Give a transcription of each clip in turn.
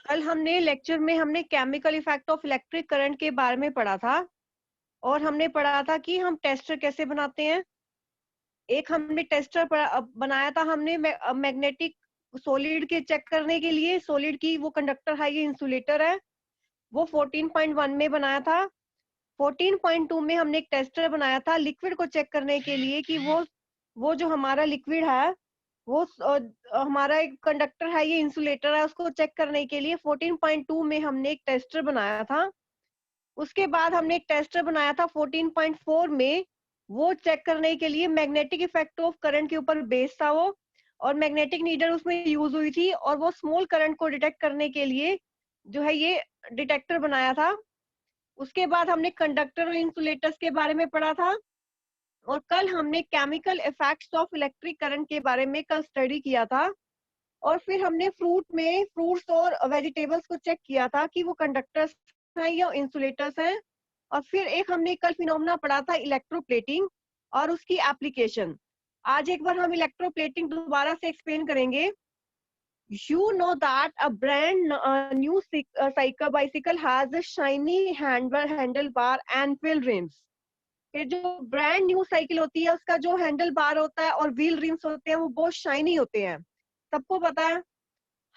कल हमने लेक्चर में हमने chemical effect of electric current के बारे में पढ़ा था और हमने पढ़ा था कि हम टेस्टर कैसे बनाते हैं। एक हमने टेस्टर बनाया था हमने मैग्नेटिक सॉलिड के चेक करने के लिए। सॉलिड की वो कंडक्टर है, ये इंसुलेटर है, वो 14.1 में बनाया था। 14.2 में हमने एक टेस्टर बनाया था लिक्विड को चेक करने के लिए कि वो जो हमारा लिक्विड है वो हमारा एक कंडक्टर है, ये इंसुलेटर है, उसको चेक करने के लिए 14.2 में हमने एक टेस्टर बनाया था। उसके बाद हमने एक टेस्टर बनाया था 14.4 में, वो चेक करने के लिए मैग्नेटिक इफेक्ट ऑफ करंट के ऊपर बेस था वो, और मैग्नेटिक नीडल उसमें यूज हुई थी और वो स्मॉल करंट को डिटेक्ट करने के लिए जो है ये डिटेक्टर बनाया था। उसके बाद हमने कंडक्टर और इंसुलेटर्स के बारे में पढ़ा था और कल हमने chemical effects of electric current के बारे में कल स्टडी किया था। और फिर हमने फ्रूट्स और वेजिटेबल्स को चेक किया था कि वो कंडक्टर्स हैं या इंसुलेटर्स हैं। और फिर एक हमने कल फिनोमेना पढ़ा था इलेक्ट्रोप्लेटिंग और उसकी एप्लीकेशन। आज एक बार हम इलेक्ट्रोप्लेटिंग दोबारा से एक्सप्लेन करेंगे। You know that a brand new cycle bicycle has a shiny handlebar and wheel rims. ये जो ब्रांड न्यू साइकिल होती है उसका जो हैंडल बार होता है और व्हील रिम्स होते हैं वो बहुत शाइनी होते हैं, सबको पता है।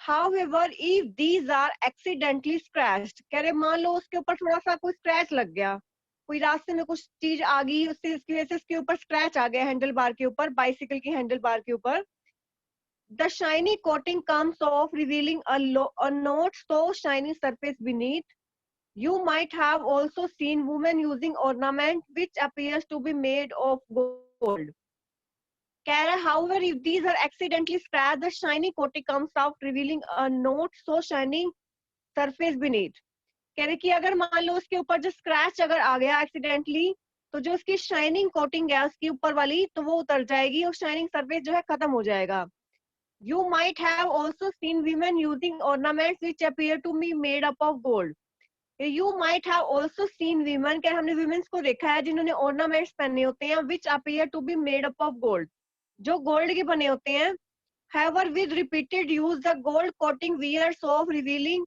However, if these are accidentally scratched, कह रहे मान लो उसके ऊपर थोड़ा सा कोई स्क्रैच लग गया, कोई रास्ते में कुछ चीज आ गई, उससे इसकी वजह से उसके ऊपर स्क्रैच आ गया हैंडल बार के ऊपर, बाइसिकल की हैंडल बार के ऊपर। The shiny coating comes off, revealing a not so shiny surface beneath. You might have also seen women using ornament which appears to be made of gold. However, if these are accidentally scratched, the shiny coating comes out, revealing a not so shiny surface beneath. कह रहे कि अगर मान लो उसके ऊपर जो scratch अगर आ गया एक्सीडेंटली, तो जो उसकी शाइनिंग कोटिंग है उसकी ऊपर वाली, तो वो उतर जाएगी और शाइनिंग सरफेस जो है खत्म हो जाएगा। You might have also seen women using ornaments which appear to be made up of gold. You might have also seen women, क्या हमने women को देखा है जिन्होंने ornaments पहने होते हैं which appear to be made up of gold, जो gold के बने होते हैं। However, with repeated use, the gold coating wears off, revealing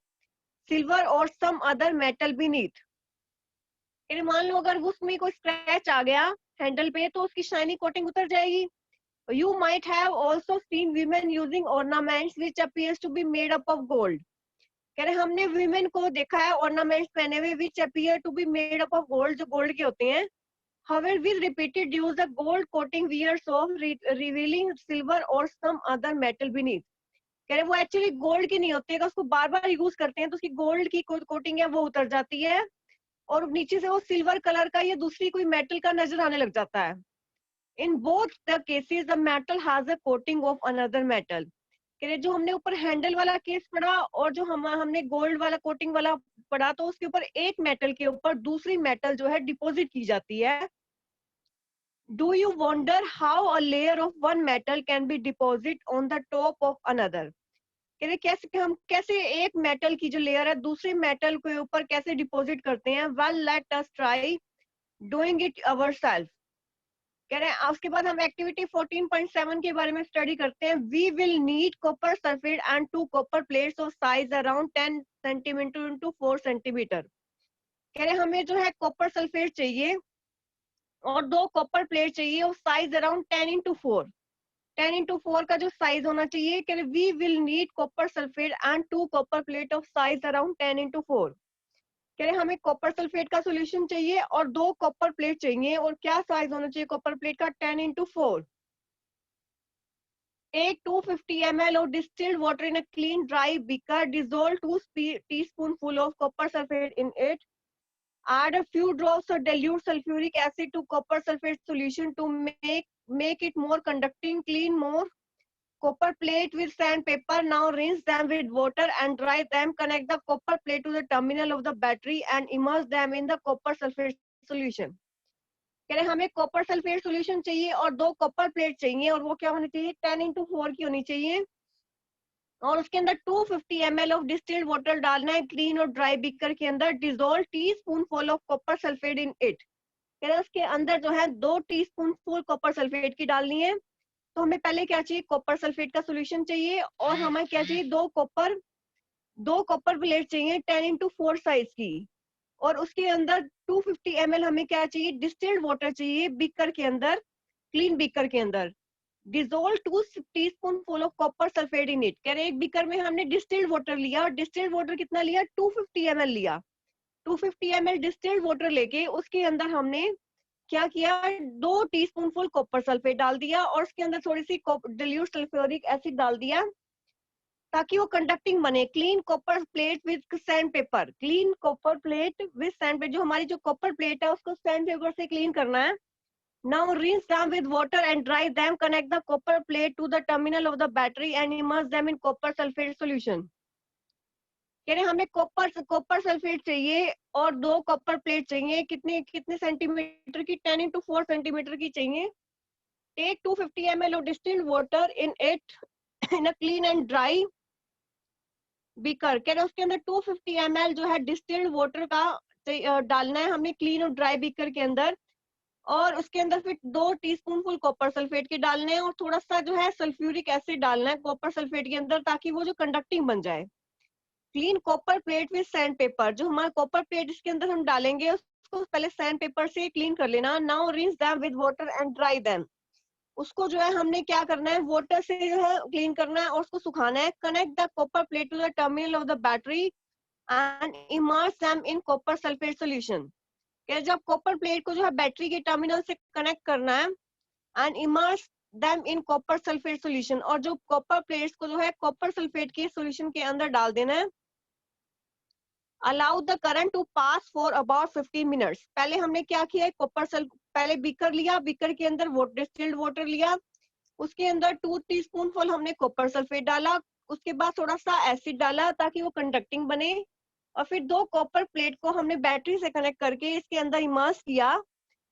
silver or some other metal beneath. मान लो अगर उसमें कोई स्क्रैच आ गया हैंडल पे तो उसकी शाइनी कोटिंग उतर जाएगी। You might have also seen women using ornaments which appears to be made up of gold. कह रहे हमने women को देखा है ornaments पहने हुए which appear to be made up of gold, जो gold के होते हैं। However, with repeated use, the gold coating wears off, revealing silver or some other metal beneath. कह रहे वो एक्चुअली गोल्ड की नहीं होती है, उसको बार बार यूज करते हैं तो उसकी गोल्ड की कोटिंग है वो उतर जाती है और नीचे से वो सिल्वर कलर का या दूसरी कोई मेटल का नजर आने लग जाता है। In both the cases, the metal has a coating of another metal. जो हमने ऊपर हैंडल वाला केस पढ़ा और जो हमने गोल्ड वाला कोटिंग वाला पढ़ा, तो उसके ऊपर एक मेटल के ऊपर दूसरी मेटल जो है डिपॉजिट की जाती है। Do you wonder how a layer of one metal can be deposited on the top of another? कैसे एक मेटल की जो लेयर है दूसरे मेटल के ऊपर कैसे डिपॉजिट करते हैं? Well, let us try doing it ourselves. कह रहे हैं उसके बाद हम एक्टिविटी 14.7 के बारे में स्टडी करते हैं। We will need copper sulphate and 2 copper plates of size around 10 centimetre into 4 centimetre. कह रहे हमें जो है कॉपर सल्फेट चाहिए और 2 कॉपर प्लेट चाहिए और साइज अराउंड 10x4 का जो साइज होना चाहिए। कह रहे we will need copper sulphate and 2 copper plate of size around 10x4। कह रहे हमें कॉपर सल्फेट का सॉल्यूशन चाहिए और 2 कॉपर प्लेट चाहिए और क्या साइज होना चाहिए कॉपर प्लेट का? 10x4। Take 250 ml of distilled water in a clean dry beaker, dissolve 2 teaspoonful of copper sulfate in it, add a few drops of dilute sulfuric acid to copper sulfate solution to make it more conducting. Clean more copper plate with sandpaper. Now rinse them with water and dry them. Connect the copper plate to the terminal of the battery and immerse them in the copper sulfate solution. कह रहे हमें copper sulphate solution चाहिए और 2 copper plate चाहिए और वो क्या होनी चाहिए? 10x4 की होनी चाहिए और उसके अंदर 250 ml ऑफ डिस्टिल्ड वाटर डालना है क्लीन और ड्राई बीकर के अंदर। Dissolve teaspoonful of copper sulphate in it. कह रहे उसके अंदर जो है 2 टीस्पूनफुल कॉपर सल्फेट की डालनी है। तो हमें पहले क्या चाहिए? कॉपर सल्फेट का सॉल्यूशन चाहिए और हमें क्या चाहिए? 2 कॉपर 2 कॉपर प्लेट चाहिए 10x4 साइज की, और उसके अंदर 250 ml हमें क्या चाहिए, डिस्टिल्ड वाटर चाहिए बीकर के अंदर, क्लीन बीकर के अंदर। Dissolve 2 teaspoon full of copper sulphate in it. कह रहे एक बीकर में हमने डिस्टिल्ड वाटर लिया, और डिस्टिल्ड वाटर कितना लिया, 250 ml लिया। 250 ml डिस्टिल्ड वाटर लेके उसके अंदर हमने क्या किया, 2 टीस्पून फुल कॉपर सल्फेट डाल दिया, और उसके अंदर थोड़ी सी डिल्यूट सल्फ्यूरिक एसिड डाल दिया ताकि वो कंडक्टिंग बने। Clean copper plate with sand paper, clean copper plate with sand paper, जो हमारी जो कॉपर प्लेट है उसको सैंड पेपर से क्लीन करना है। Now rinse them with water and dry them. Connect the copper plate to the terminal of the battery and immerse them in copper sulfate solution. कह रहे हमें कॉपर सल्फेट चाहिए और 2 कॉपर प्लेट चाहिए, कितने कितने सेंटीमीटर की, 10x4 सेंटीमीटर की चाहिए। Take 250 ml of distilled water in it in a clean and dry beaker. कह रहे उसके अंदर 250 ml जो है डिस्टिल्ड वाटर का डालना है हमें क्लीन और ड्राई बीकर के अंदर, और उसके अंदर फिर 2 टीस्पून फुल कॉपर सल्फेट के डालने हैं, और थोड़ा सा जो है सल्फ्यूरिक एसिड डालना है कॉपर सल्फेट के अंदर ताकि वो जो कंडक्टिंग बन जाए। Clean copper plate with sand paper, जो हमारा कॉपर प्लेट इसके अंदर हम डालेंगे उसको पहले सैंड पेपर से क्लीन कर लेना। Now rinse them with water and dry them, उसको जो है हमने क्या करना है, वाटर से जो है क्लीन करना है और उसको सुखाना है। Connect the copper plate to the terminal of the battery and immerse them in copper sulphate solution. जब कॉपर प्लेट को जो है बैटरी के टर्मिनल से कनेक्ट करना है, and immerse them in copper sulphate solution, और जो कॉपर प्लेट्स को जो है कॉपर सल्फेट के सॉल्यूशन के अंदर डाल देना है। Allow the current to pass for about 15 minutes. पहले हमने क्या किया, पहले बीकर लिया, बीकर के अंदर डिस्टिल्ड वाटर लिया, उसके अंदर 2 टीस्पून फुल हमने कॉपर सल्फेट डाला, उसके बाद थोड़ा सा एसिड डाला ताकि वो कंडक्टिंग बने, और फिर 2 कॉपर प्लेट को हमने बैटरी से कनेक्ट करके इसके अंदर इमर्स किया।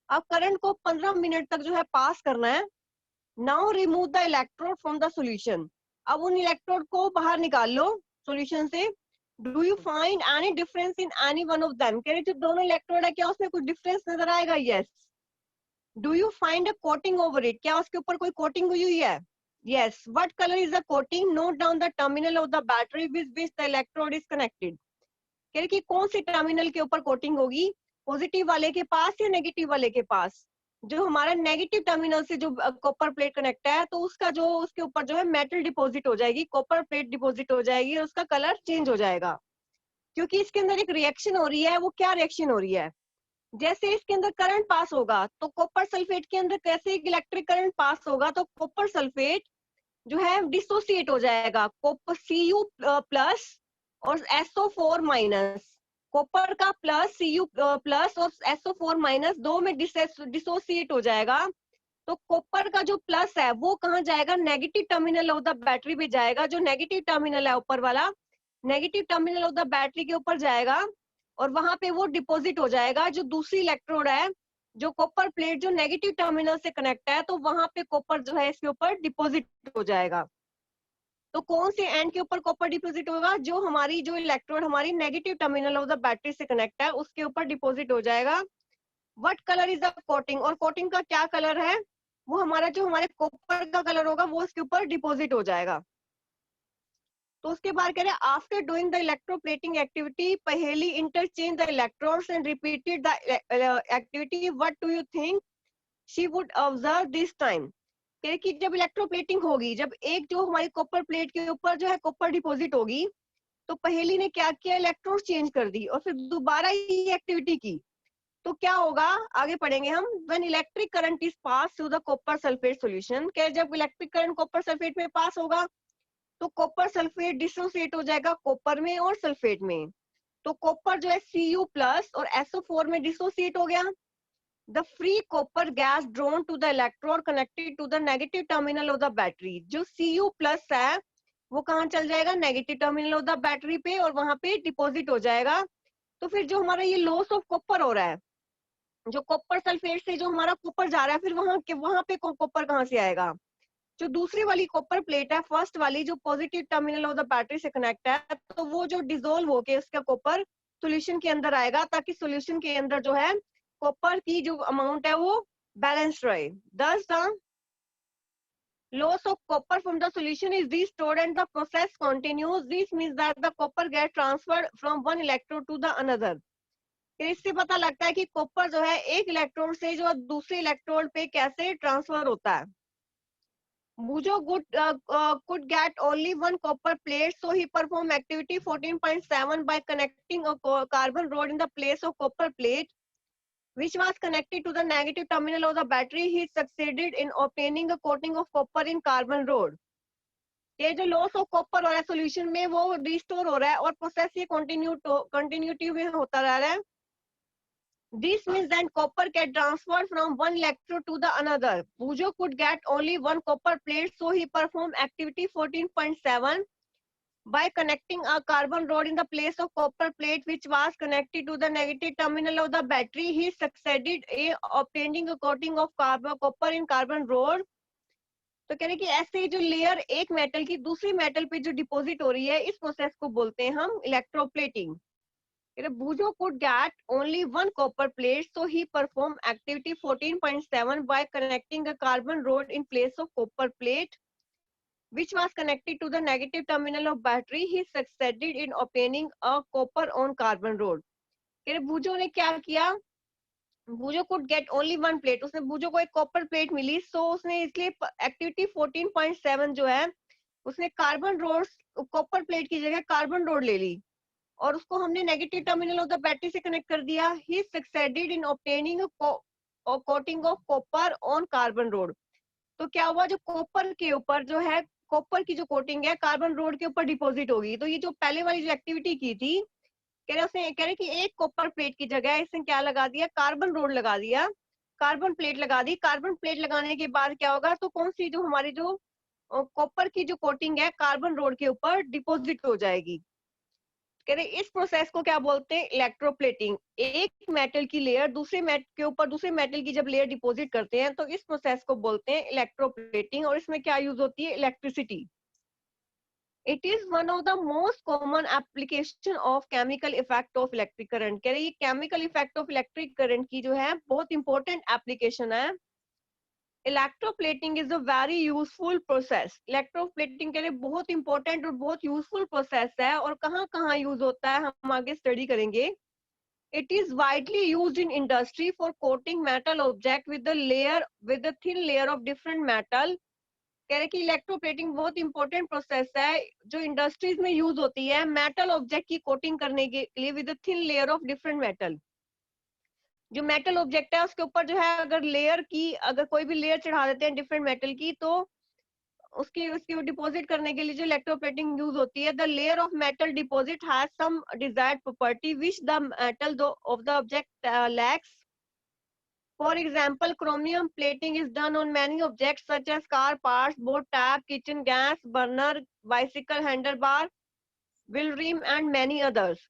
अब करंट को 15 मिनट तक जो है पास करना है। Now remove the electrode from the solution. अब उन इलेक्ट्रोड को बाहर निकाल लो सॉल्यूशन से। Do you find any difference in any one of them. कह रहे जो दोनों इलेक्ट्रोड है क्या उसमें कुछ डिफरेंस नजर आएगा, yes. Do you find a coating over it, क्या उसके ऊपर कोई कोटिंग हुई है, yes. What colour is the coating, note down the terminal of the battery with which the electrode is connected. कह रहे कि कौन सी टर्मिनल के ऊपर कोटिंग होगी, पॉजिटिव वाले के पास या नेगेटिव वाले के पास। जो हमारा नेगेटिव टर्मिनल से जो कॉपर प्लेट कनेक्ट है तो उसका जो उसके ऊपर जो है मेटल डिपॉजिट हो जाएगी, कॉपर प्लेट डिपॉजिट हो जाएगी, और उसका कलर चेंज हो जाएगा क्योंकि इसके अंदर एक रिएक्शन हो रही है। वो क्या रिएक्शन हो रही है, जैसे इसके अंदर करंट पास होगा तो कॉपर सल्फेट के अंदर कैसे इलेक्ट्रिक करंट पास होगा, तो कॉपर सल्फेट जो है डिसोसिएट हो जाएगा, कॉपर Cu प्लस और SO4 माइनस, कॉपर का प्लस Cu प्लस और SO4 माइनस दो में डिसोसिएट हो जाएगा। तो कॉपर का जो प्लस है वो कहाँ जाएगा, negative terminal of the battery पे जाएगा। जो नेगेटिव टर्मिनल है ऊपर वाला, negative terminal of the battery के ऊपर जाएगा और वहां पे वो डिपॉजिट हो जाएगा। जो दूसरी इलेक्ट्रोड है, जो कॉपर प्लेट जो नेगेटिव टर्मिनल से कनेक्ट है, तो वहां पे कॉपर जो है इसके ऊपर डिपॉजिट हो जाएगा। तो कौन से एंड के ऊपर कॉपर डिपॉजिट होगा, जो हमारी जो इलेक्ट्रोड हमारी negative terminal of the battery से कनेक्ट है उसके ऊपर डिपॉजिट हो जाएगा। What colour is the coating, और कोटिंग का क्या कलर है, वो हमारा जो हमारे कॉपर का कलर होगा वो उसके ऊपर डिपॉजिट हो जाएगा। तो उसके बाद कह रहे हैं after doing the electroplating activity Paheli interchange the electrodes and repeated the activity, what do you think she would observe this time. कि जब इलेक्ट्रोप्लेटिंग होगी, जब एक जो हमारी कॉपर प्लेट के ऊपर जो है कॉपर डिपॉजिट होगी, तो पहेली ने क्या किया, इलेक्ट्रोड चेंज कर दी और फिर दोबारा ये एक्टिविटी की, तो क्या होगा आगे पढ़ेंगे हम। When electric current is pass through the copper sulphate solution, क्या जब इलेक्ट्रिक करंट कॉपर सल्फेट में पास होगा तो कॉपर सल्फेट डिसोसिएट हो जाएगा कॉपर में और सल्फेट में। तो कॉपर जो है Cu प्लस और SO4 में डिसोसिएट हो गया। The free copper gas drawn to the electrode connected to the negative terminal of the battery, जो Cu प्लस है वो कहाँ चल जाएगा, negative terminal of the battery पे, और वहां पे डिपॉजिट हो जाएगा। तो फिर जो हमारा ये लॉस ऑफ कॉपर हो रहा है, जो कॉपर सल्फेट से जो हमारा कॉपर जा रहा है, फिर वहां पे कॉपर कहाँ से आएगा। जो दूसरी वाली कॉपर प्लेट है, फर्स्ट वाली जो positive terminal of the battery से कनेक्ट है, तो वो जो डिसोल्व होके उसका कॉपर सॉल्यूशन के अंदर आएगा ताकि सॉल्यूशन के अंदर जो है कॉपर की जो अमाउंट है वो बैलेंस रहे। दस the loss of copper from the solution is restored and the process continues. This means that the copper gets transferred from one electrode to the another. इससे पता लगता है कि कॉपर जो है एक इलेक्ट्रोड से जो दूसरे इलेक्ट्रोड पे कैसे ट्रांसफर होता है. Bujo could get only one copper plate, so he performed activity 14.7 by connecting a carbon rod in the place of copper plate, which was connected to the negative terminal of the battery. He succeeded in obtaining a coating of copper in carbon rod. ये जो loss of copper हो रहा है solution में वो restore हो रहा है और प्रोसेस ये कंटिन्यूटी में होता रह रहा है. This means that copper get transferred from one electrode to the another. Bujo could get only one copper plate, so he performed activity 14.7 by connecting a carbon rod in the place of copper plate, which was connected to the negative terminal of the battery. He succeeded in obtaining a coating of copper in carbon rod. तो कह रहे कि ऐसे ही जो layer एक metal की दूसरी metal पे जो डिपॉजिट हो रही है इस प्रोसेस को बोलते हैं हम electroplating. Bujo could get only one copper plate, so he performed activity 14.7 by connecting a carbon rod in place of copper plate, which was connected to the negative terminal of battery. He succeeded in obtaining a copper on carbon rod. Bujo ने क्या किया? Bujo could get only one plate. उसने Bujo को एक copper plate मिली, so उसने इसलिए activity 14.7 जो है उसने कार्बन रोड कॉपर प्लेट की जगह कार्बन रोड ले ली और उसको हमने negative terminal of the battery से कनेक्ट कर दिया. He succeeded in obtaining a coating of copper on carbon rod. तो क्या हुआ, जो कॉपर के ऊपर जो है कॉपर की जो कोटिंग है कार्बन रोड के ऊपर डिपॉजिट होगी. तो ये जो पहले वाली जो एक्टिविटी की थी कह रहे कि एक कॉपर प्लेट की जगह इसने क्या लगा दिया, कार्बन रोड लगा दिया, कार्बन प्लेट लगा दी. कार्बन प्लेट लगाने के बाद क्या होगा, तो कौन सी जो हमारी जो कॉपर की जो कोटिंग है कार्बन रोड के ऊपर डिपॉजिट हो जाएगी. कह रहे इस प्रोसेस को क्या बोलते हैं, इलेक्ट्रोप्लेटिंग. एक मेटल की लेयर दूसरे मेटल के ऊपर दूसरे मेटल की जब लेयर डिपॉजिट करते हैं तो इस प्रोसेस को बोलते हैं इलेक्ट्रोप्लेटिंग. और इसमें क्या यूज होती है, electricity. It is one of the most common application of chemical effect of electric current. कह रहे ये chemical effect of electric current की जो है बहुत इंपॉर्टेंट एप्लीकेशन है. Electroplating is a very useful process. Electroplating के लिए बहुत इंपॉर्टेंट और बहुत यूजफुल प्रोसेस है. और कहाँ कहाँ यूज होता है हम आगे स्टडी करेंगे. It is widely used in industry for coating metal object with the thin layer of different metal. कह रहे कि इलेक्ट्रोप्लेटिंग बहुत इंपॉर्टेंट प्रोसेस है जो इंडस्ट्रीज में यूज होती है मेटल ऑब्जेक्ट की कोटिंग करने के लिए with the thin layer of different metal. जो मेटल ऑब्जेक्ट है उसके ऊपर जो है अगर कोई भी लेयर चढ़ा देते हैं डिफरेंट मेटल की तो उसकी डिपॉजिट करने के लिए जो इलेक्ट्रोप्लेटिंग यूज होती है. The layer of metal deposit has some desired property which the metal of the object lacks. For example, chromium plating is done on many objects such as car parts, boat tap, kitchen gas burner, bicycle handlebar, wheel rim, and many others.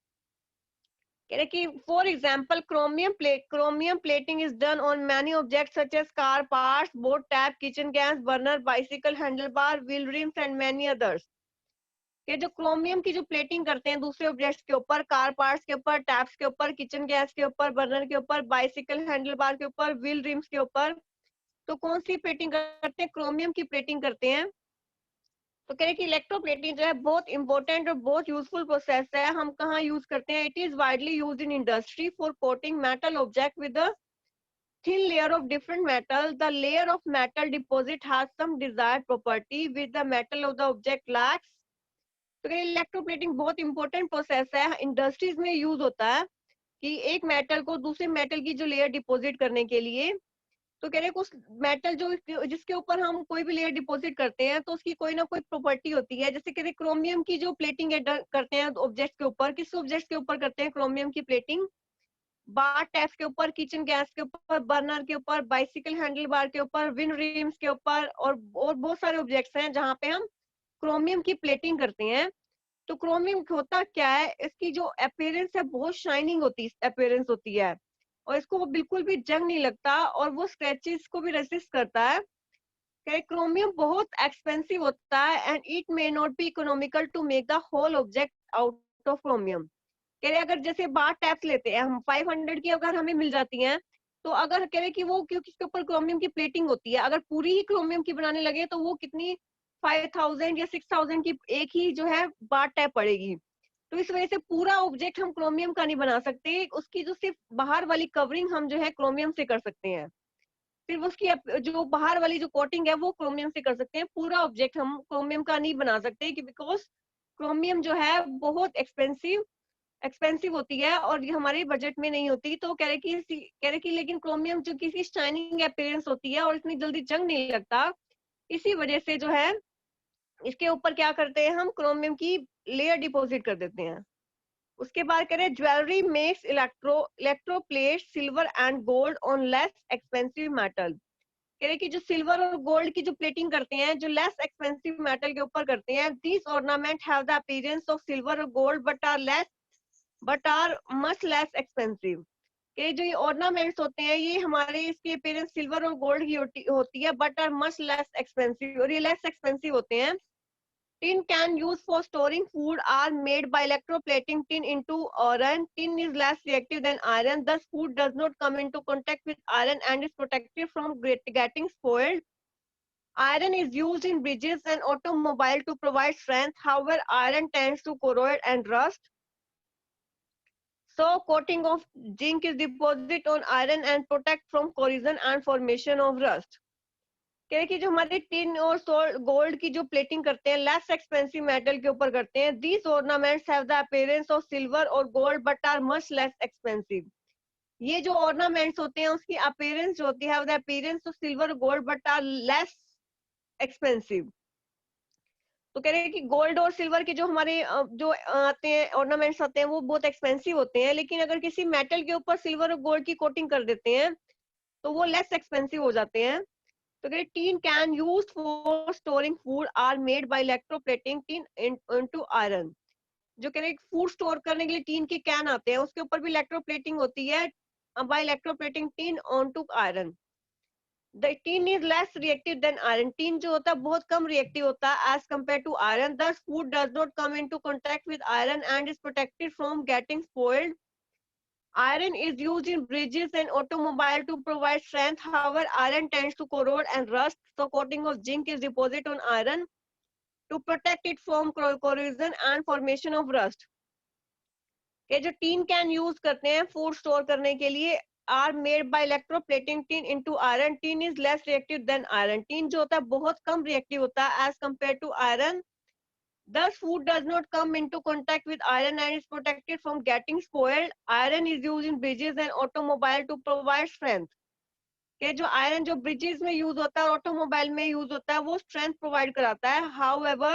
For example, chromium plating is done on many objects such as car parts, boat tap, kitchen gas burner, bicycle handlebar, wheel rims, and many others. कि जो chromium की जो plating करते हैं दूसरे objects के ऊपर, car parts के ऊपर, टैप्स के ऊपर, किचन गैस के ऊपर, बर्नर के ऊपर, बाइसिकल हैंडल बार के ऊपर, व्हील रिम्स के ऊपर, तो कौन सी प्लेटिंग करते हैं, क्रोमियम की प्लेटिंग करते हैं. तो कह रहे कि इलेक्ट्रोप्लेटिंग जो है बहुत इंपॉर्टेंट और बहुत यूजफुल प्रोसेस है. हम कहाँ यूज करते हैं, it is widely use in industry for coating metal object with a thin layer of different metal. The layer of metal deposit has some desired property which the metal of the object lacks. तो electroplating बहुत important process है, industries में use होता है कि एक metal को दूसरे मेटल की जो लेयर डिपॉजिट करने के लिए. तो कह रहे कुछ मेटल जो जिसके ऊपर हम कोई भी लेयर डिपॉजिट करते हैं तो उसकी कोई ना कोई प्रॉपर्टी होती है. जैसे कह रहे क्रोमियम की जो प्लेटिंग करते हैं ऑब्जेक्ट के ऊपर, किस ऑब्जेक्ट के ऊपर करते हैं क्रोमियम की प्लेटिंग, बार टैप्स के ऊपर, किचन गैस के ऊपर, बर्नर के ऊपर, बाइसिकल हैंडल बार के ऊपर, विंड रिम्स के ऊपर और बहुत सारे ऑब्जेक्ट्स हैं जहां पे हम क्रोमियम की प्लेटिंग करते हैं. तो क्रोमियम होता क्या है, इसकी जो अपीयरेंस है बहुत शाइनिंग अपीयरेंस होती है और इसको वो बिल्कुल भी जंग नहीं लगता और वो स्क्रैचेस को भी रेसिस्ट करता है. क्रोमियम बहुत एक्सपेंसिव होता है and it may not be economical to make the whole object out of chromium. कह रहे अगर जैसे बार टैप्स लेते हैं हम 500 की अगर हमें मिल जाती हैं तो अगर कह रहे कि वो क्योंकि इसके ऊपर क्रोमियम की प्लेटिंग होती है, अगर पूरी ही क्रोमियम की बनाने लगे तो वो कितनी 5000 या 6000 की एक ही जो है बार टैप पड़ेगी। तो इस वजह से पूरा ऑब्जेक्ट हम क्रोमियम का नहीं बना सकते, उसकी जो सिर्फ बाहर वाली कवरिंग हम जो है क्रोमियम से कर सकते हैं, सिर्फ उसकी जो बाहर वाली जो कोटिंग है वो क्रोमियम से कर सकते हैं। पूरा ऑब्जेक्ट हम क्रोमियम का नहीं बना सकते कि बिकॉज क्रोमियम जो है बहुत एक्सपेंसिव होती है और ये हमारे बजट में नहीं होती। तो कह रहे कि लेकिन क्रोमियम जो किसी शाइनिंग अपीयरेंस होती है और इतनी जल्दी जंग नहीं लगता, इसी वजह से जो है इसके ऊपर क्या करते हैं, हम क्रोमियम की लेयर डिपॉजिट कर देते हैं। उसके बाद कह रहे हैं jewellery makes electroplate silver and gold on less expensive metal. कह रहे कि जो सिल्वर और गोल्ड की जो प्लेटिंग करते हैं, जो लेस एक्सपेंसिव मेटल के ऊपर करते हैं, this ornament have the appearance of silver और gold but are much less expensive. कि जो ये ऑर्नामेंट्स होते हैं ये हमारे इसकी अपीयरेंस सिल्वर और गोल्ड की होती है, but are much less expensive, और ये लेस एक्सपेंसिव होते हैं। Tin can used for storing food are made by electroplating tin into iron. Tin is less reactive than iron, thus food does not come into contact with iron and is protected from getting spoiled. Iron is used in bridges and automobile to provide strength. However, iron tends to corrode and rust. So, coating of zinc is deposited on iron and protect from corrosion and formation of rust. कह रहे कि जो हमारे tin और gold की जो plating करते हैं लेस एक्सपेंसिव मेटल के ऊपर करते हैं, these ornaments have the appearance of silver और gold but are much less expensive. ये जो ऑर्नामेंट्स होते हैं उसकी अपीयरेंस जो होती है have the appearance of silver और gold but are less expensive. तो कह रहे हैं कि गोल्ड और सिल्वर के जो हमारे जो आते हैं ऑर्नामेंट्स आते हैं वो बहुत एक्सपेंसिव होते हैं, लेकिन अगर किसी मेटल के ऊपर सिल्वर और गोल्ड की कोटिंग कर देते हैं तो वो लेस एक्सपेंसिव हो जाते हैं। तो कह रहे tin can used for storing food are made by electroplating tin into iron. जो कह रहे फूड स्टोर करने के लिए टीन के कैन आते हैं उसके ऊपर भी इलेक्ट्रोप्लेटिंग होती है by electroplating tin onto iron. The tin is less reactive than iron. Tin जो होता है बहुत कम रिएक्टिव होता है as compare to iron, thus food does not come into contact with iron and is protected from getting spoiled. Iron is used in bridges and automobile to provide strength. However, iron tends to corrode and rust, so coating of zinc is deposited on iron to protect it from corrosion and formation of rust. के जो tin can use करते हैं food store करने के लिए are made by electroplating tin into iron. Tin is less reactive than iron. Tin जो होता है बहुत कम रिएक्टिव होता है as compare to iron, thus food does not come into contact with iron and is protected from getting spoiled. Iron is used in bridges and automobile to provide strength. के जो iron जो bridges में use होता है और automobile में use होता है वो स्ट्रेंथ प्रोवाइड कराता है। However,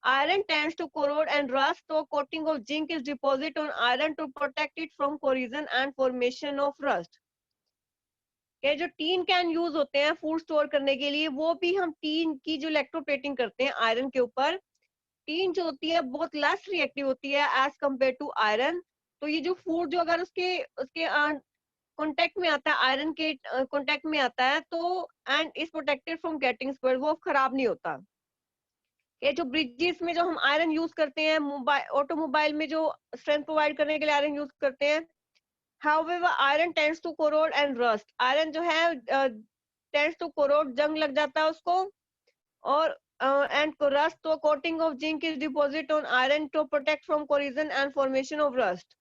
iron tends to corrode and rust, so coating of zinc is deposited on iron to protect it from corrosion and formation of rust. के जो टीन कैन यूज होते हैं फूड स्टोर करने के लिए वो भी हम टीन की जो इलेक्ट्रोप्लेटिंग करते हैं आयरन के ऊपर, टीन जो होती है बहुत लेस रिएक्टिव होती है एज कंपेयर टू आयरन। तो ये जो फूड जो अगर उसके उसके कांटेक्ट में आता है, आयरन के कांटेक्ट में आता है तो and is protected from getting spoiled, वो खराब नहीं होता। ये जो ब्रिजेस में जो हम आयरन यूज करते हैं, मोबाइल ऑटोमोबाइल में जो स्ट्रेंथ प्रोवाइड करने के लिए आयरन यूज करते हैं, however iron tends to corrode and rust। Iron जो है tends to corrode, जंग लग जाता है उसको, और and rust, so coating of zinc is deposited on iron to protect from corrosion and formation of rust.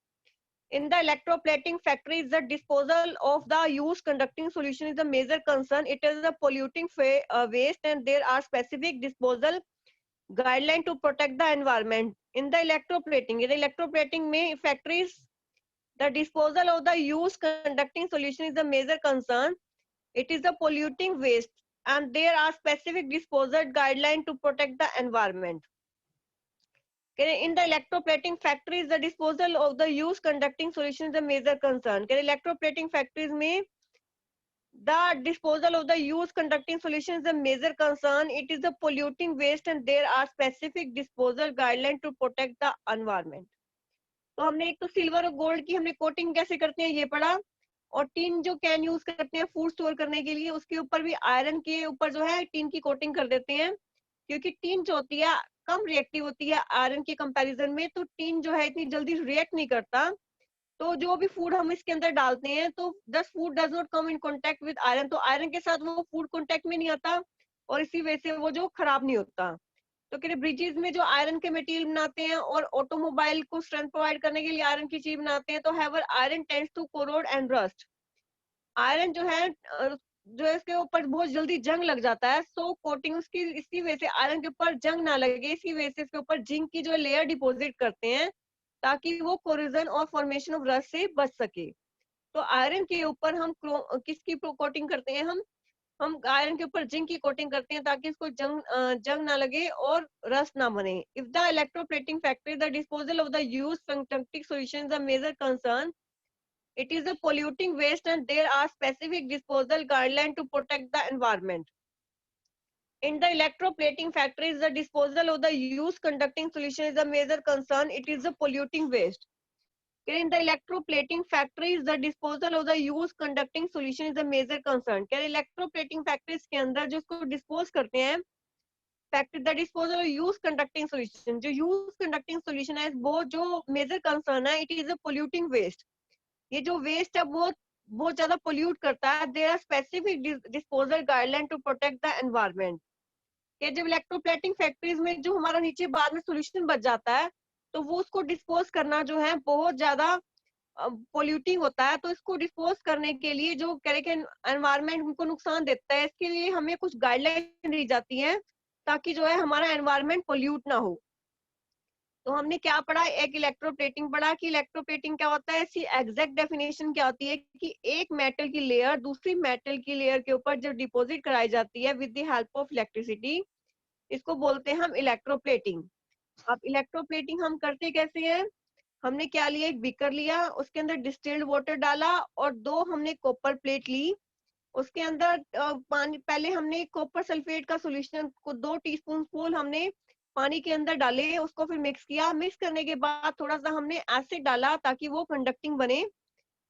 In the electroplating factories, the disposal of the used conducting solution is a major concern. It is a polluting waste and there are specific disposal guidelines to protect the environment. In the electroplating में factories, the disposal of the used conducting solution is a major concern. It is a polluting waste and there are specific disposal guidelines to protect the environment. In the electroplating factories, the disposal of the used conducting solution is a major concern. Electroplating factories में the disposal of the used conducting solution is a major concern. It is a polluting waste and there are specific disposal guidelines to protect the environment. तो हमने एक तो silver और gold की हमने coating कैसे करते हैं ये पढ़ा, और टीन जो कैन यूज करते हैं फूड स्टोर करने के लिए उसके ऊपर भी आयरन के ऊपर जो है टीन की कोटिंग कर देते हैं, क्योंकि टीन जो होती है कम रिएक्टिव होती है आयरन के कंपैरिजन में, तो टीन जो है इतनी जल्दी रिएक्ट नहीं करता, तो जो भी फूड हम इसके अंदर डालते हैं तो दस food does not come in contact with iron, तो आयरन के साथ वो फूड कांटेक्ट में नहीं आता और इसी वजह से वो जो खराब नहीं होता। तो कह रहे ब्रिजेस में जो आयरन के मटेरियल बनाते हैं और ऑटोमोबाइल को स्ट्रेंथ प्रोवाइड करने के लिए आयरन की चीज बनाते हैं, तो however iron tends to corrode and rust. Iron जो है जो है इसके ऊपर बहुत जल्दी जंग लग जाता है, सो कोटिंग उसकी इसी वजह से आयरन के ऊपर जंग ना लगे, इसी वजह से इसके ऊपर जिंक की जो लेयर डिपॉजिट करते हैं ताकि वो कोरिजन और फॉर्मेशन ऑफ रस्ट से बच सके। तो आयरन के ऊपर हम किसकी कोटिंग करते हैं, हम आयरन के ऊपर जिंक की कोटिंग करते हैं ताकि इसको जंग ना लगे और रस्ट ना बने। If the electroplating factory the disposal of the used conducting solution is a major concern, it is a polluting waste and there are specific disposal guidelines to protect the environment. In the electroplating factories, the disposal of the used conducting solution is a major concern. It is a polluting waste. In the electroplating factories, the disposal of the used conducting solution is a major concern. क्या electroplating factories के अंदर जो उसको dispose करते हैं, factory the disposal of used conducting solution, जो used conducting solution है वो जो major concern है, it is a polluting waste. ये जो वेस्ट है वो बहुत ज्यादा पोल्यूट करता है। There are specific disposal guideline to protect the environment. कि जब इलेक्ट्रोप्लेटिंग फैक्ट्रीज में जो हमारा नीचे बाद में सोल्यूशन बच जाता है तो वो उसको डिस्पोज करना जो है बहुत ज्यादा पोल्यूटिंग होता है। तो इसको डिस्पोज करने के लिए जो कह रहे कि एनवायरनमेंट को नुकसान देता है, इसके लिए हमें कुछ गाइडलाइन दी जाती है ताकि जो है हमारा एनवायरनमेंट पोल्यूट ना हो। तो हमने क्या पढ़ा, एक इलेक्ट्रोप्लेटिंग पढ़ा कि इलेक्ट्रोप्लेटिंग क्या होता है, इसकी एग्जैक्ट डेफिनेशन क्या होती है कि एक मेटल की लेयर दूसरी मेटल की लेयर के ऊपर जो डिपॉजिट कराई जाती है with the help of electricity, इसको बोलते हैं हम इलेक्ट्रोप्लेटिंग। अब इलेक्ट्रोप्लेटिंग हम करते कैसे हैं, हमने क्या लिया, एक बीकर लिया, उसके अंदर डिस्टिल्ड वाटर डाला और दो हमने कॉपर प्लेट ली, उसके अंदर पानी, पहले हमने कॉपर सल्फेट का सोल्यूशन को 2 टीस्पून हमने पानी के अंदर डाले, उसको फिर मिक्स किया, मिक्स करने के बाद थोड़ा सा हमने एसिड डाला ताकि वो कंडक्टिंग बने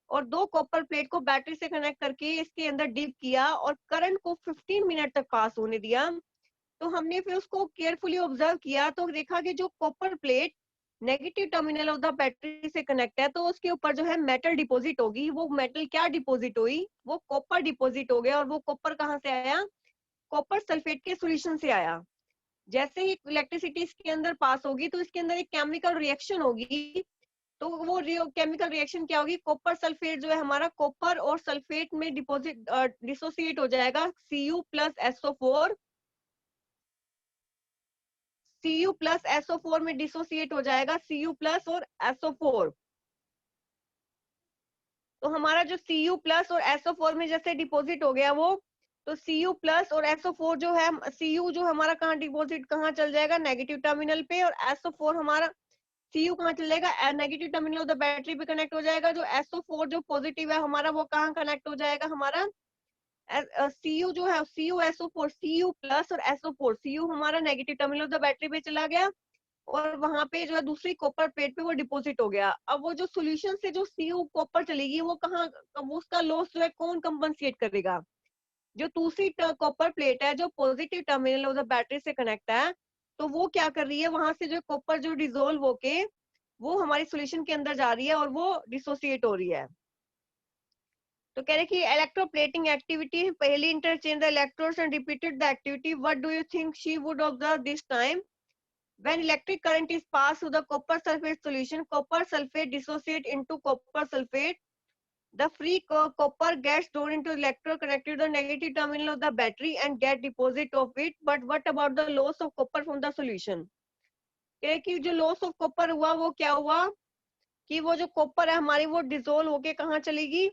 और 2 कॉपर प्लेट को बैटरी से कनेक्ट करके इसके अंदर डिप किया और करंट को 15 मिनट तक पास होने दिया। तो हमने फिर उसको केयरफुली ऑब्जर्व किया तो देखा कि जो copper plate negative terminal of the battery से कनेक्ट है तो उसके ऊपर जो है मेटल डिपॉजिट होगी। वो मेटल क्या डिपॉजिट हुई, वो कॉपर डिपॉजिट हो गया और वो कॉपर कहाँ से आया, कॉपर सल्फेट के सोल्यूशन से आया। जैसे ही इलेक्ट्रिसिटी इसके अंदर पास होगी तो इसके अंदर एक केमिकल रिएक्शन होगी, तो वो केमिकल रिएक्शन क्या होगी, कॉपर सल्फेट जो है हमारा कॉपर और सल्फेट में डिपॉजिट डिसोसिएट हो जाएगा, Cu plus SO4, Cu plus SO4 में डिसोसिएट हो जाएगा, Cu प्लस और SO4। तो हमारा जो Cu प्लस और SO4 में जैसे डिपॉजिट हो गया वो, तो Cu प्लस और SO4 जो है, Cu जो हमारा कहाँ डिपॉजिट कहाँ चल जाएगा, नेगेटिव टर्मिनल पे, और SO4 हमारा Cu कहाँ चल जाएगा, negative terminal of the battery पे कनेक्ट हो जाएगा। जो SO4 जो पॉजिटिव है हमारा वो कहाँ कनेक्ट हो जाएगा, हमारा Cu जो है CuSO4, Cu प्लस और SO4, Cu हमारा negative terminal of the battery पे चला गया और वहां पे जो है दूसरी कॉपर प्लेट पे वो डिपॉजिट हो गया। अब वो जो सॉल्यूशन से जो Cu कॉपर चलेगी वो कहाँ, वो उसका लॉस जो है कौन कंपनसेट करेगा, जो दूसरी कॉपर प्लेट है जो positive terminal of the battery से कनेक्ट है, तो वो क्या कर रही है, वहां से जो कॉपर जो डिसोल्व होके वो हमारी सॉल्यूशन के अंदर जा रही है और वो डिसोसिएट हो रही है। तो कह रहे कि इलेक्ट्रोप्लेटिंग एक्टिविटी, पहली interchange the electrodes and repeated the activity, what do you think she would observe this time, when electric current is passed through the copper sulfate solution, copper sulfate dissociate into copper sulfate, the free copper gets drawn into electrode connected to the negative terminal of the battery and get deposit of it, but what about the loss of copper from the solution, कि जो loss of copper हुआ वो क्या हुआ कि वो जो copper है हमारी वो डिसोल्व होके कहाँ चलेगी,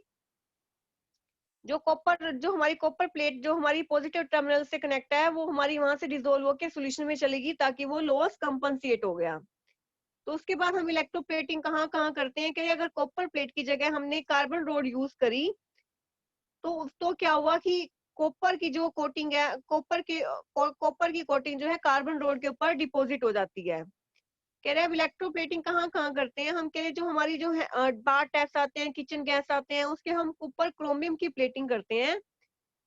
जो कॉपर जो हमारी कॉपर प्लेट जो हमारी पॉजिटिव टर्मिनल से कनेक्ट है वो हमारी वहां से डिसोल्व होके सॉल्यूशन में चलेगी ताकि वो लॉस कंपनसेट हो गया। तो उसके बाद हम इलेक्ट्रोप्लेटिंग कहाँ कहाँ करते हैं कि अगर कॉपर प्लेट की जगह हमने कार्बन रोड यूज करी तो क्या हुआ कि कॉपर की जो कोटिंग है, कॉपर की कोटिंग जो है कार्बन रोड के ऊपर डिपॉजिट हो जाती है। कह रहे हैं इलेक्ट्रोप्लेटिंग कहाँ कहाँ करते हैं हम, कह रहे जो हमारी जो है बार टैप्स आते हैं, किचन गैस आते हैं, उसके हम ऊपर क्रोमियम की प्लेटिंग करते हैं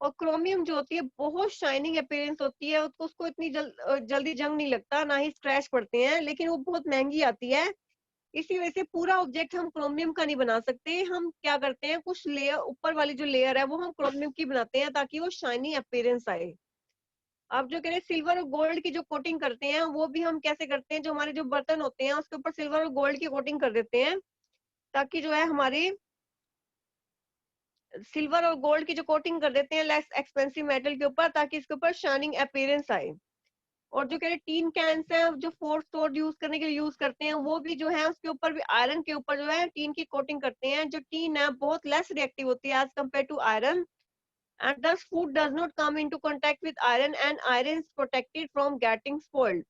और क्रोमियम जो होती है बहुत शाइनिंग अपीयरेंस होती है, उसको इतनी जल्दी जंग नहीं लगता, ना ही स्क्रैच पड़ते हैं, लेकिन वो बहुत महंगी आती है, इसी वजह से पूरा ऑब्जेक्ट हम क्रोमियम का नहीं बना सकते। हम क्या करते हैं, कुछ लेयर, ऊपर वाली जो लेयर है वो हम क्रोमियम की बनाते हैं ताकि वो शाइनी अपीयरेंस आए। आप जो कह रहे हैं सिल्वर और गोल्ड की जो कोटिंग करते हैं, वो भी हम कैसे करते हैं, जो हमारे जो बर्तन होते हैं उसके ऊपर सिल्वर और गोल्ड की कोटिंग कर देते हैं ताकि जो है हमारी सिल्वर और गोल्ड की जो कोटिंग कर देते हैं लेस एक्सपेंसिव मेटल के ऊपर, ताकि इसके ऊपर शाइनिंग अपीयरेंस आए। और जो कह रहे टीन कैंस है जो फोर्थ स्टोर यूज करने के लिए यूज करते हैं, वो भी जो है उसके ऊपर भी आयरन के ऊपर जो है टीन की कोटिंग करते हैं। जो टीन है बहुत लेस रिएक्टिव होती है as compare to iron, and thus food does not come into contact with iron and iron is protected from getting spoiled।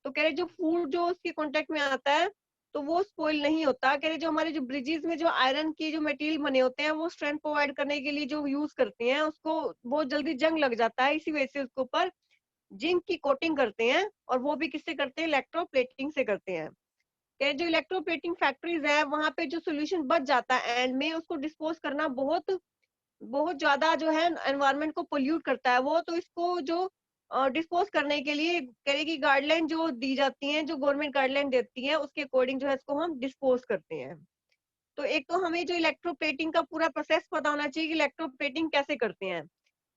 तो कह रहे जो फूड जो उसके कांटेक्ट में आता है तो वो स्पॉइल नहीं होता। कह रहे जो हमारे जो ब्रिजेस में जो आयरन की जो मटेरियल बने होते हैं वो स्ट्रेंथ प्रोवाइड करने के लिए जो यूज करते हैं उसको बहुत जल्दी जंग लग जाता है, इसी वजह से उसके ऊपर जिंक की कोटिंग करते हैं। और वो भी किससे करते हैं, इलेक्ट्रोप्लेटिंग से करते हैं। कह जो इलेक्ट्रोप्लेटिंग फैक्ट्रीज है वहां पे जो सोल्यूशन बच जाता है एंड में उसको डिस्पोज करना बहुत बहुत ज्यादा जो है एनवायरनमेंट को पोल्यूट करता है वो। तो इसको जो डिस्पोज करने के लिए कह की गाइडलाइन जो दी जाती हैं, जो गवर्नमेंट गाइडलाइन देती है उसके अकॉर्डिंग जो है इसको हम डिस्पोज करते हैं। तो एक तो हमें जो इलेक्ट्रोप्लेटिंग का पूरा प्रोसेस पता होना चाहिए कि इलेक्ट्रोप्लेटिंग कैसे करते हैं।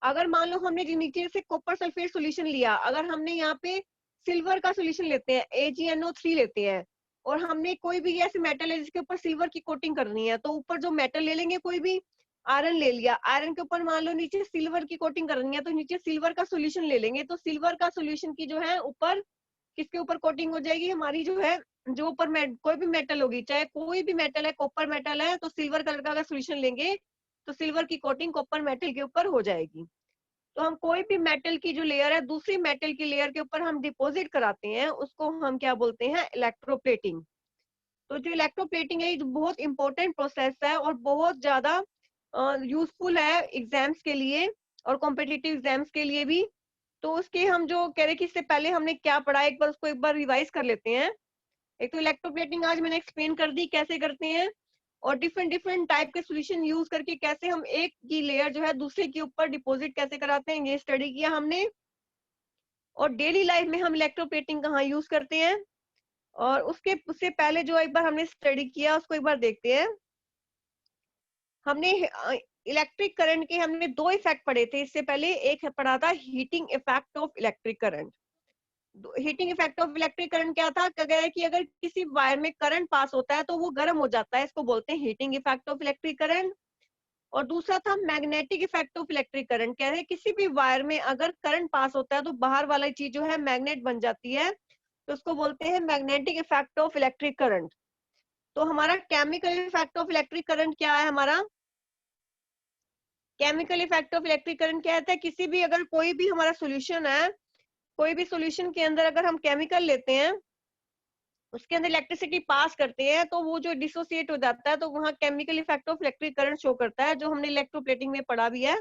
अगर मान लो हमने जो नीचे से कॉपर सल्फेट सोल्यूशन लिया, अगर हमने यहाँ पे सिल्वर का सोल्यूशन लेते हैं AgNO3 लेते हैं, और हमने कोई भी ऐसे मेटल है जिसके ऊपर सिल्वर की कोटिंग करनी है, तो ऊपर जो मेटल ले लेंगे, कोई भी आयरन ले लिया, आयरन के ऊपर मान लो नीचे सिल्वर की कोटिंग करनी है तो नीचे सिल्वर का सोल्यूशन ले लेंगे। तो सिल्वर का सोल्यूशन की जो है ऊपर किसके ऊपर कोटिंग हो जाएगी, हमारी जो है जो ऊपर कोई भी मेटल होगी, चाहे कोई भी मेटल है, कॉपर मेटल है तो सिल्वर कलर का अगर सोल्यूशन लेंगे तो सिल्वर की कोटिंग कॉपर मेटल के ऊपर हो जाएगी। तो हम कोई भी मेटल की जो लेयर है दूसरी मेटल की लेयर के ऊपर हम डिपॉजिट कराते हैं, उसको हम क्या बोलते हैं, इलेक्ट्रोप्लेटिंग। तो जो इलेक्ट्रोप्लेटिंग है ये बहुत इंपॉर्टेंट प्रोसेस है और बहुत ज्यादा यूजफुल है एग्जाम्स के लिए और कॉम्पिटिटिव एग्जाम्स के लिए भी। तो उसके हम जो कह रहे कि इससे पहले हमने क्या पढ़ा, एक बार उसको एक बार रिवाइज कर लेते हैं। एक तो इलेक्ट्रोप्लेटिंग आज मैंने एक्सप्लेन कर दी कैसे करते हैं, और डिफरेंट डिफरेंट टाइप के सोल्यूशन यूज करके कैसे हम एक की लेयर जो है दूसरे के ऊपर डिपॉजिट कैसे कराते हैं, ये स्टडी किया हमने। और डेली लाइफ में हम इलेक्ट्रोप्लेटिंग कहाँ यूज करते हैं, और उससे पहले जो एक बार हमने स्टडी किया उसको एक बार देखते हैं। हमने इलेक्ट्रिक करंट के हमने दो इफेक्ट पढ़े थे इससे पहले। एक पढ़ा था heating effect of electric current. Heating effect of electric current क्या था, कि अगर किसी वायर में करंट पास होता है तो वो गर्म हो जाता है, इसको बोलते हैं heating effect of electric current. और दूसरा था magnetic effect of electric current. कह रहे हैं किसी भी वायर में अगर करंट पास होता है तो बाहर वाला चीज जो है मैग्नेट बन जाती है, तो उसको बोलते हैं magnetic effect of electric current. तो हमारा chemical effect of electric current क्या है, हमारा chemical effect of electric current क्या है, किसी भी अगर कोई भी हमारा सोल्यूशन है, कोई भी सोल्यूशन के अंदर अगर हम केमिकल लेते हैं, उसके अंदर इलेक्ट्रिसिटी पास करते हैं, तो वो जो डिसोसिएट हो जाता है तो वहाँ chemical effect of electric current show करता है, जो हमने इलेक्ट्रोप्लेटिंग में पढ़ा भी है।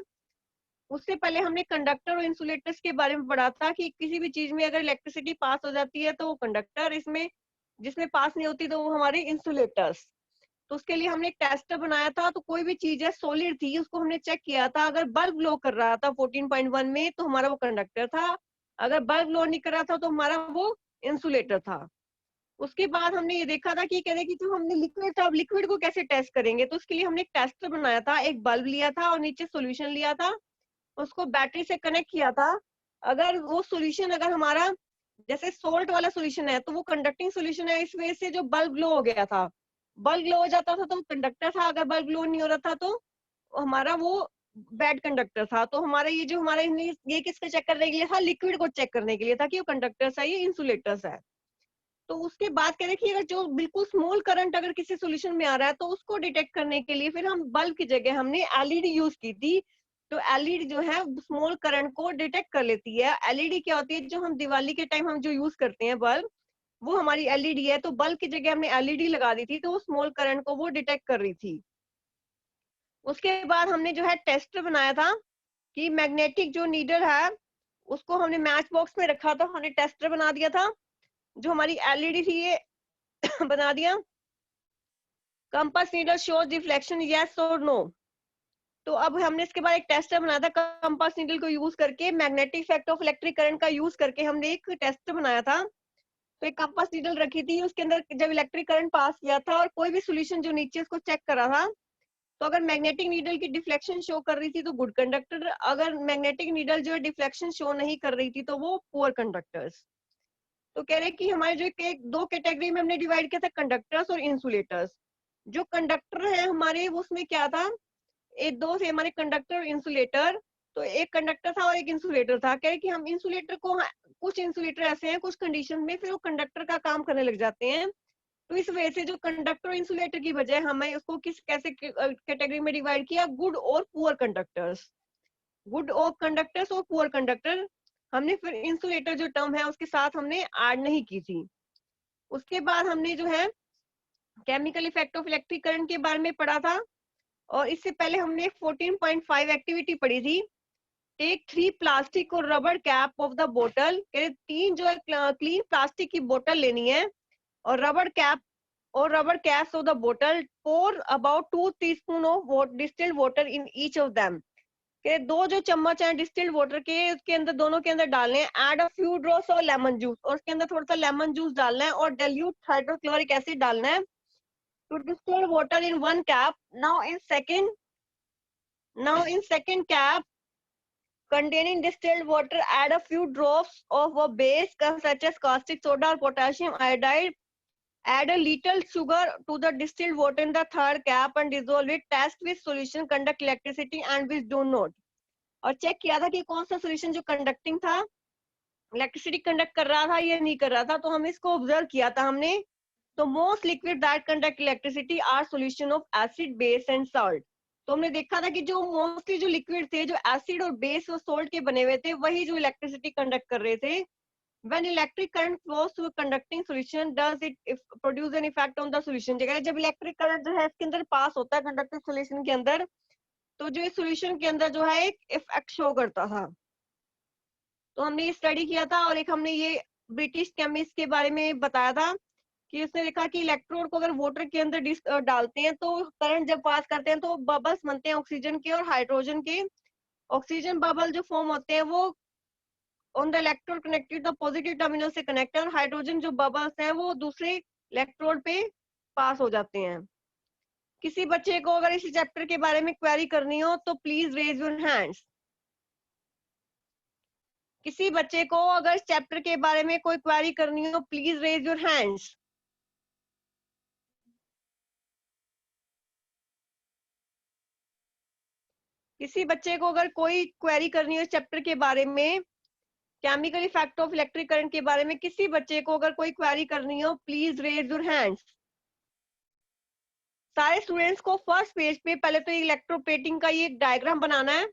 उससे पहले हमने कंडक्टर और इंसुलेटर्स के बारे में पढ़ा था कि किसी भी चीज में अगर इलेक्ट्रिसिटी पास हो जाती है तो वो कंडक्टर, इसमें जिसमें पास नहीं होती तो वो हमारे इंसुलेटर्स। तो उसके लिए हमने एक टेस्टर बनाया था। तो कोई भी चीज है सॉलिड थी, उसको हमने चेक किया था, अगर बल्ब ग्लो कर रहा था 14.1 में तो हमारा वो कंडक्टर था, अगर बल्ब ग्लो नहीं कर रहा था तो हमारा वो इंसुलेटर था। उसके बाद हमने ये देखा था कि कह रहे कि जो हमने लिक्विड था, अब लिक्विड को कैसे टेस्ट करेंगे, तो उसके लिए हमने एक टेस्टर बनाया था, एक बल्ब लिया था और नीचे सोल्यूशन लिया था, उसको बैटरी से कनेक्ट किया था। अगर वो सोल्यूशन अगर हमारा जैसे सोल्ट वाला सोल्यूशन है तो वो कंडक्टिंग सोल्यूशन है, इस वजह से जो बल्ब ग्लो हो गया था, बल्ब ग्लो हो जाता था तो कंडक्टर था, अगर बल्ब ग्लो नहीं हो रहा था तो हमारा वो बैड कंडक्टर था। तो हमारा ये जो हमारा ये किसको चेक करने के लिए था, लिक्विड को चेक करने के लिए था कि वो कंडक्टर्स है, ये इंसुलेटर्स है। तो उसके बाद कह रहे कि अगर जो बिल्कुल स्मॉल करंट अगर किसी सोल्यूशन में आ रहा है तो उसको डिटेक्ट करने के लिए फिर हम बल्ब की जगह हमने एलईडी यूज की थी। तो एलईडी जो है स्मॉल करंट को डिटेक्ट कर लेती है। एलईडी क्या होती है, जो हम दिवाली के टाइम हम जो यूज करते हैं बल्ब, वो हमारी एलईडी है। तो बल्ब की जगह हमने एलईडी लगा दी थी तो वो स्मॉल करंट को वो डिटेक्ट कर रही थी। उसके बाद हमने जो है टेस्टर बनाया था कि मैग्नेटिक जो नीडल है उसको हमने मैच बॉक्स में रखा था, हमने टेस्टर बना दिया था। जो हमारी एलईडी थी ये बना दिया। Compass needle shows reflection yes और नो। तो अब हमने इसके बाद एक टेस्टर बनाया था, कंपास नीडल को यूज करके magnetic effect of electric current का यूज करके हमने एक टेस्टर बनाया था। तो एक कंपास नीडल रखी थी, उसके अंदर जब इलेक्ट्रिक करंट पास किया था और कोई भी सॉल्यूशन जो नीचे उसको चेक करा था, तो अगर मैग्नेटिक नीडल की डिफ्लेक्शन शो कर रही थी तो गुड कंडक्टर, अगर मैग्नेटिक नीडल जो है डिफ्लेक्शन शो नहीं कर रही थी तो वो पुअर कंडक्टर्स। तो कह रहे कि हमारे जो दो कैटेगरी में हमने डिवाइड किया था, कंडक्टर्स और इंसुलेटर्स। जो कंडक्टर है हमारे उसमें क्या था, एक दो थे हमारे, कंडक्टर और इंसुलेटर। तो एक कंडक्टर था और एक इंसुलेटर था। कह रहे कि हम इंसुलेटर को, कुछ इंसुलेटर ऐसे हैं कुछ कंडीशन में फिर वो कंडक्टर का काम करने लग जाते हैं। तो इस वजह से जो कंडक्टर और इंसुलेटर की बजाय हमें उसको किस कैसे कैटेगरी में डिवाइड किया, गुड और पुअर कंडक्टर्स। गुड और कंडक्टर्स और पुअर कंडक्टर हमने फिर इंसुलेटर जो टर्म है उसके साथ हमने ऐड नहीं की थी। उसके बाद हमने जो है chemical effect of electric current के बारे में पढ़ा था। और इससे पहले हमने 14.5 एक्टिविटी पढ़ी थी। टेक 3 प्लास्टिक और रबर कैप ऑफ द बोतल। 3 जो है क्लीन प्लास्टिक की बोतल लेनी है और रबर कैप्स ऑफ द बोतल। Pour about 2 teaspoon of distilled water in each of them. के 2 जो चम्मच है डिस्टिल्ड वाटर के, उसके अंदर दोनों के अंदर डालने हैं। Add a few drops of lemon juice, और उसके अंदर थोड़ा सा लेमन जूस डालना है और डाइल्यूट हाइड्रोक्लोरिक एसिड डालना है to distil water in 1 cap. Now in second cap containing distilled water, add a few drops of a base such as caustic soda or potassium iodide. Add a little sugar to the distilled water in the third cap and dissolve it. Test with solution conduct electricity and which do not. और check किया था कि कौन सा solution जो conducting था, electricity conduct कर रहा था या नहीं कर रहा था। तो हम इसको ऑब्जर्व किया था हमने। तो most liquid that conduct electricity are solution of acid, base and salt. तो हमने देखा था कि जो मोस्टली जो लिक्विड थे जो एसिड और बेस और सोल्ट के बने हुए थे वही जो इलेक्ट्रिसिटी कंडक्ट कर रहे थे। When electric current flows through a conducting solution, does it produce an effect on the solution? जब इलेक्ट्रिक करंट जो है इसके अंदर पास होता है कंडक्टिंग सॉल्यूशन के अंदर, तो जो इस सॉल्यूशन के अंदर जो है एक इफेक्ट शो करता था। तो हमने ये स्टडी किया था। और एक हमने ये ब्रिटिश केमिस्ट के बारे में बताया था कि उसने देखा कि इलेक्ट्रोड को अगर वाटर के अंदर डालते हैं तो करंट जब पास करते हैं तो बबल्स बनते हैं ऑक्सीजन के और हाइड्रोजन के। ऑक्सीजन बबल जो फॉर्म होते हैं वो on the electrode connected the positive terminal से कनेक्ट है, और हाइड्रोजन जो बबल्स हैं वो दूसरे इलेक्ट्रोड पे पास हो जाते हैं। किसी बच्चे को अगर इसी चैप्टर के बारे में क्वेरी करनी हो तो प्लीज रेज योर हैंड्स। किसी बच्चे को अगर इस चैप्टर के बारे में कोई क्वेरी करनी हो प्लीज रेज योर हैंड्स। किसी बच्चे को अगर कोई क्वेरी करनी हो इस चैप्टर के बारे में, chemical effect of electric current के बारे में किसी बच्चे को अगर कोई क्वेरी करनी हो प्लीज रेज योर हैंड्स। सारे स्टूडेंट्स को फर्स्ट पेज पे पहले तो इलेक्ट्रोप्लेटिंग का ये डायग्राम बनाना है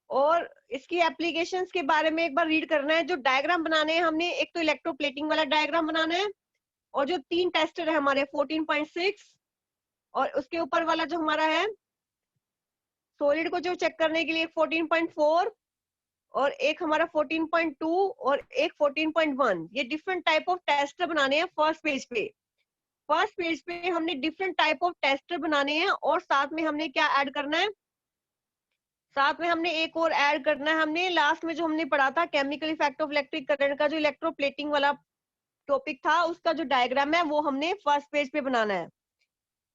और इसकी एप्लीकेशंस के बारे में एक बार रीड करना है। जो डायग्राम बनाने हैं हमने, एक तो इलेक्ट्रोप्लेटिंग वाला डायग्राम बनाना है और जो 3 टेस्टर है हमारे 14.6 और उसके ऊपर वाला जो हमारा है सॉलिड को जो चेक करने के लिए 14.4 और एक हमारा 14.2 और एक 14.1, ये डिफरेंट टाइप ऑफ टेस्टर बनाने हैं फर्स्ट पेज पे। फर्स्ट पेज पे हमने डिफरेंट टाइप ऑफ टेस्टर बनाने हैं और साथ में हमने क्या ऐड करना है, साथ में हमने एक और ऐड करना है। हमने लास्ट में जो हमने पढ़ा था chemical effect of electric current का जो इलेक्ट्रोप्लेटिंग वाला टॉपिक था उसका जो डायग्राम है वो हमने फर्स्ट पेज पे बनाना है।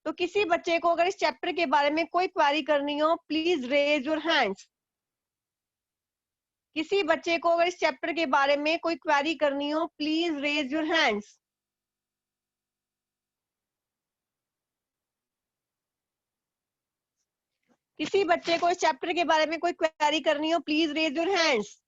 तो किसी बच्चे को अगर इस चैप्टर के बारे में कोई क्वेरी करनी हो प्लीज रेज योर हैंड्स। किसी बच्चे को अगर इस चैप्टर के बारे में कोई क्वेरी करनी हो प्लीज रेज योर हैंड्स। किसी बच्चे को इस चैप्टर के बारे में कोई क्वेरी करनी हो प्लीज रेज योर हैंड्स।